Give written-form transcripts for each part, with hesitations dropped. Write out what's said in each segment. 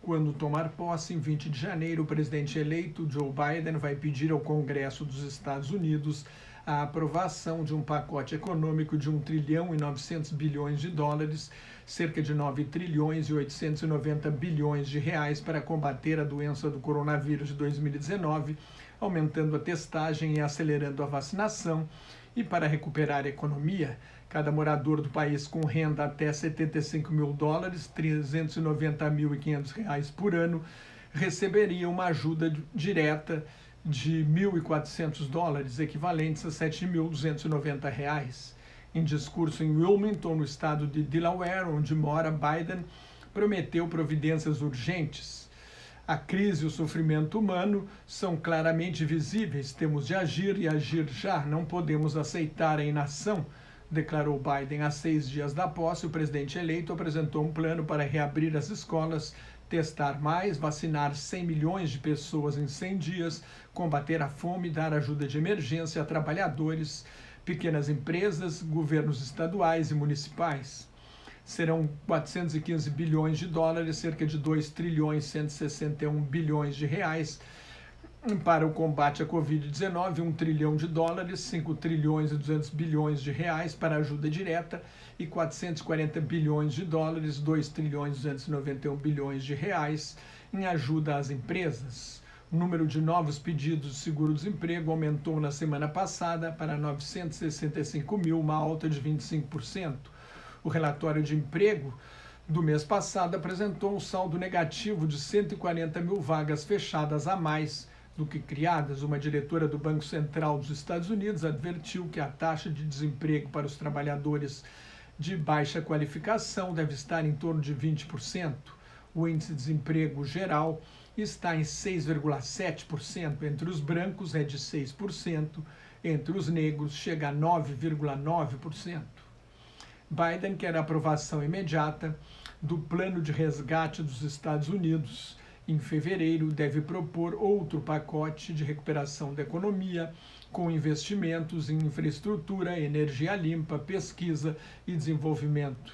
Quando tomar posse em 20 de janeiro, o presidente eleito Joe Biden vai pedir ao Congresso dos Estados Unidos a aprovação de um pacote econômico de 1 trilhão e 900 bilhões de dólares, cerca de 9 trilhões e 890 bilhões de reais para combater a doença do coronavírus de 2019, aumentando a testagem e acelerando a vacinação. E para recuperar a economia, cada morador do país com renda até 75 mil dólares, R$ 390.500 por ano, receberia uma ajuda direta de 1.400 dólares, equivalentes a R$ 7.290. Em discurso em Wilmington, no estado de Delaware, onde mora, Biden prometeu providências urgentes. A crise e o sofrimento humano são claramente visíveis. Temos de agir e agir já. Não podemos aceitar a inação, declarou Biden. Há 6 dias da posse, o presidente eleito apresentou um plano para reabrir as escolas, testar mais, vacinar 100 milhões de pessoas em 100 dias, combater a fome e dar ajuda de emergência a trabalhadores, pequenas empresas, governos estaduais e municipais. Serão 415 bilhões de dólares, cerca de 2 trilhões e 161 bilhões de reais para o combate à Covid-19, 1 trilhão de dólares, 5 trilhões e 200 bilhões de reais para ajuda direta e 440 bilhões de dólares, 2 trilhões e 291 bilhões de reais em ajuda às empresas. O número de novos pedidos de seguro-desemprego aumentou na semana passada para 965 mil, uma alta de 25%. O relatório de emprego do mês passado apresentou um saldo negativo de 140 mil vagas fechadas a mais do que criadas. Uma diretora do Banco Central dos Estados Unidos advertiu que a taxa de desemprego para os trabalhadores de baixa qualificação deve estar em torno de 20%. O índice de desemprego geral está em 6,7%. Entre os brancos é de 6%, entre os negros chega a 9,9%. Biden quer a aprovação imediata do plano de resgate dos Estados Unidos. Em fevereiro, deve propor outro pacote de recuperação da economia, com investimentos em infraestrutura, energia limpa, pesquisa e desenvolvimento.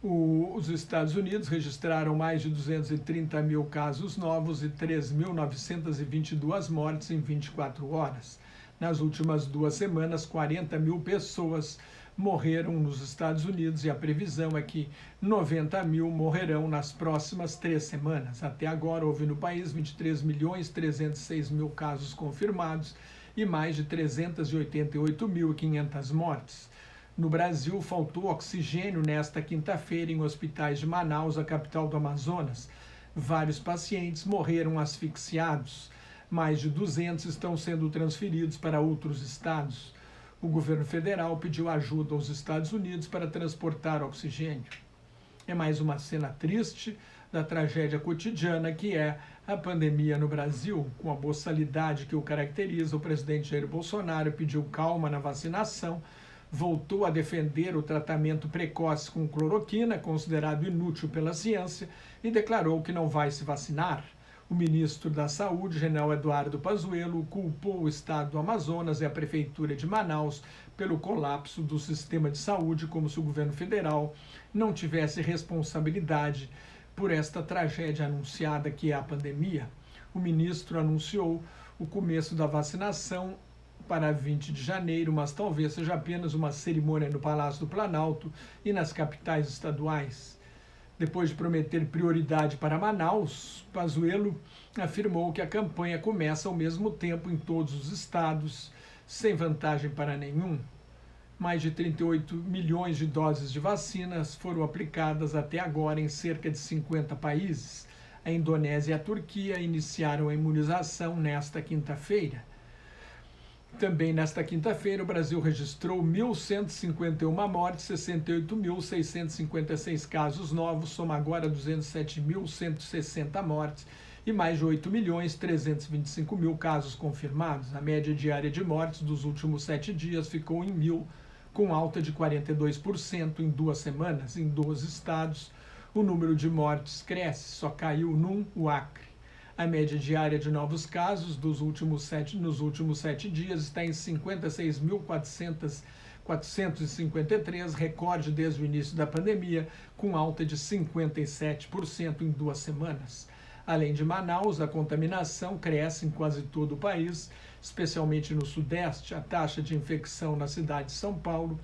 Os Estados Unidos registraram mais de 230 mil casos novos e 3.922 mortes em 24 horas. Nas últimas 2 semanas, 40 mil pessoas morreram nos Estados Unidos e a previsão é que 90 mil morrerão nas próximas 3 semanas. Até agora, houve no país 23.306.000 casos confirmados e mais de 388.500 mortes. No Brasil, faltou oxigênio nesta quinta-feira em hospitais de Manaus, a capital do Amazonas. Vários pacientes morreram asfixiados. Mais de 200 estão sendo transferidos para outros estados. O governo federal pediu ajuda aos Estados Unidos para transportar oxigênio. É mais uma cena triste da tragédia cotidiana que é a pandemia no Brasil. Com a boçalidade que o caracteriza, o presidente Jair Bolsonaro pediu calma na vacinação, voltou a defender o tratamento precoce com cloroquina, considerado inútil pela ciência, e declarou que não vai se vacinar. O ministro da Saúde, general Eduardo Pazuello, culpou o estado do Amazonas e a prefeitura de Manaus pelo colapso do sistema de saúde, como se o governo federal não tivesse responsabilidade por esta tragédia anunciada que é a pandemia. O ministro anunciou o começo da vacinação para 20 de janeiro, mas talvez seja apenas uma cerimônia no Palácio do Planalto e nas capitais estaduais. Depois de prometer prioridade para Manaus, Pazuello afirmou que a campanha começa ao mesmo tempo em todos os estados, sem vantagem para nenhum. Mais de 38 milhões de doses de vacinas foram aplicadas até agora em cerca de 50 países. A Indonésia e a Turquia iniciaram a imunização nesta quinta-feira. Também nesta quinta-feira, o Brasil registrou 1.151 mortes, 68.656 casos novos, soma agora 207.160 mortes e mais de 8.325.000 casos confirmados. A média diária de mortes dos últimos 7 dias ficou em 1.000, com alta de 42% em 2 semanas. Em 12 estados, o número de mortes cresce, só caiu num, o Acre. A média diária de novos casos nos últimos 7 dias está em 56.400 453, recorde desde o início da pandemia, com alta de 57% em 2 semanas. Além de Manaus, a contaminação cresce em quase todo o país, especialmente no Sudeste. A taxa de infecção na cidade de São Paulo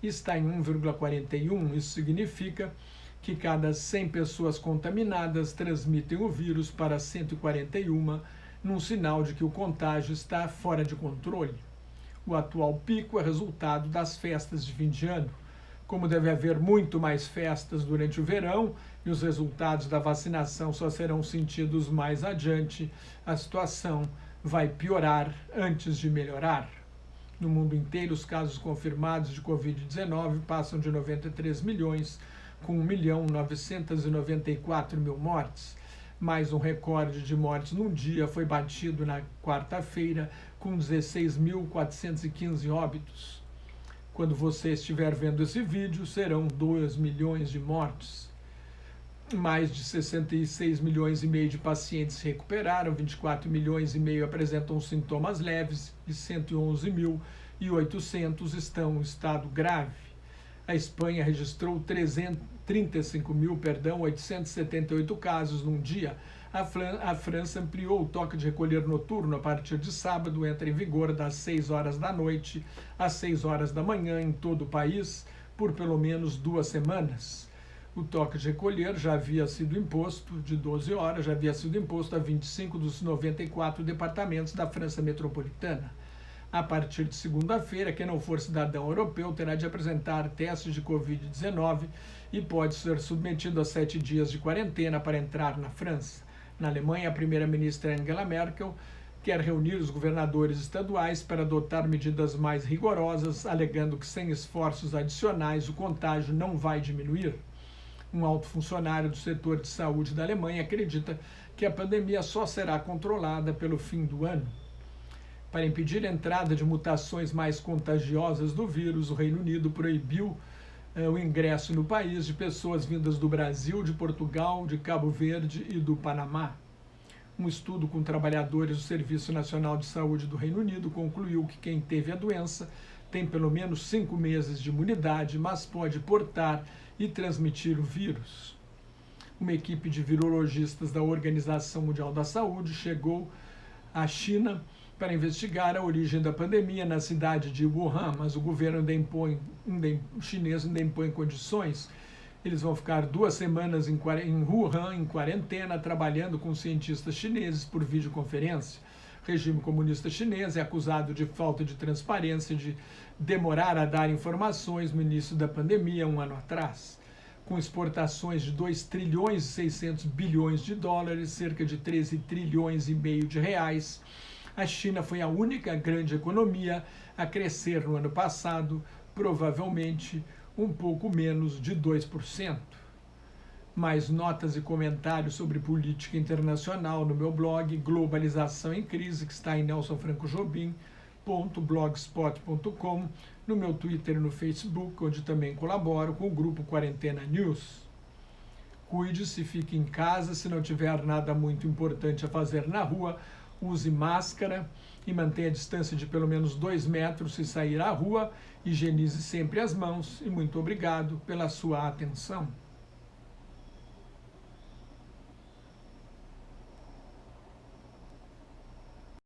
está em 1,41. Isso significa que cada 100 pessoas contaminadas transmitem o vírus para 141, num sinal de que o contágio está fora de controle. O atual pico é resultado das festas de fim de ano. Como deve haver muito mais festas durante o verão e os resultados da vacinação só serão sentidos mais adiante, a situação vai piorar antes de melhorar. No mundo inteiro, os casos confirmados de Covid-19 passam de 93 milhões, com 1.994.000 mortes. Mais um recorde de mortes num dia foi batido na quarta-feira, com 16.415 óbitos. Quando você estiver vendo esse vídeo, serão 2 milhões de mortes. Mais de 66 milhões e meio de pacientes se recuperaram, 24 milhões e meio apresentam sintomas leves e 111.800 estão em estado grave. A Espanha registrou 878 casos num dia. A França ampliou o toque de recolher noturno a partir de sábado, entra em vigor das 6 horas da noite às 6 horas da manhã em todo o país, por pelo menos 2 semanas. O toque de recolher já havia sido imposto, de 12 horas, já havia sido imposto a 25 dos 94 departamentos da França metropolitana. A partir de segunda-feira, quem não for cidadão europeu terá de apresentar testes de Covid-19 e pode ser submetido a 7 dias de quarentena para entrar na França. Na Alemanha, a primeira-ministra Angela Merkel quer reunir os governadores estaduais para adotar medidas mais rigorosas, alegando que sem esforços adicionais o contágio não vai diminuir. Um alto funcionário do setor de saúde da Alemanha acredita que a pandemia só será controlada pelo fim do ano. Para impedir a entrada de mutações mais contagiosas do vírus, o Reino Unido proibiu o ingresso no país de pessoas vindas do Brasil, de Portugal, de Cabo Verde e do Panamá. Um estudo com trabalhadores do Serviço Nacional de Saúde do Reino Unido concluiu que quem teve a doença tem pelo menos 5 meses de imunidade, mas pode portar e transmitir o vírus. Uma equipe de virologistas da Organização Mundial da Saúde chegou à China para investigar a origem da pandemia na cidade de Wuhan, mas o governo chinês ainda impõe condições. Eles vão ficar 2 semanas em Wuhan, em quarentena, trabalhando com cientistas chineses por videoconferência. O regime comunista chinês é acusado de falta de transparência, de demorar a dar informações no início da pandemia, 1 ano atrás. Com exportações de 2 trilhões e 600 bilhões de dólares, cerca de 13 trilhões e meio de reais, a China foi a única grande economia a crescer no ano passado, provavelmente um pouco menos de 2%. Mais notas e comentários sobre política internacional no meu blog Globalização em Crise, que está em nelsonfrancojobim.blogspot.com, no meu Twitter e no Facebook, onde também colaboro com o grupo Quarentena News. Cuide-se, fique em casa, se não tiver nada muito importante a fazer na rua, use máscara e mantenha a distância de pelo menos 2 metros se sair à rua, higienize sempre as mãos e muito obrigado pela sua atenção.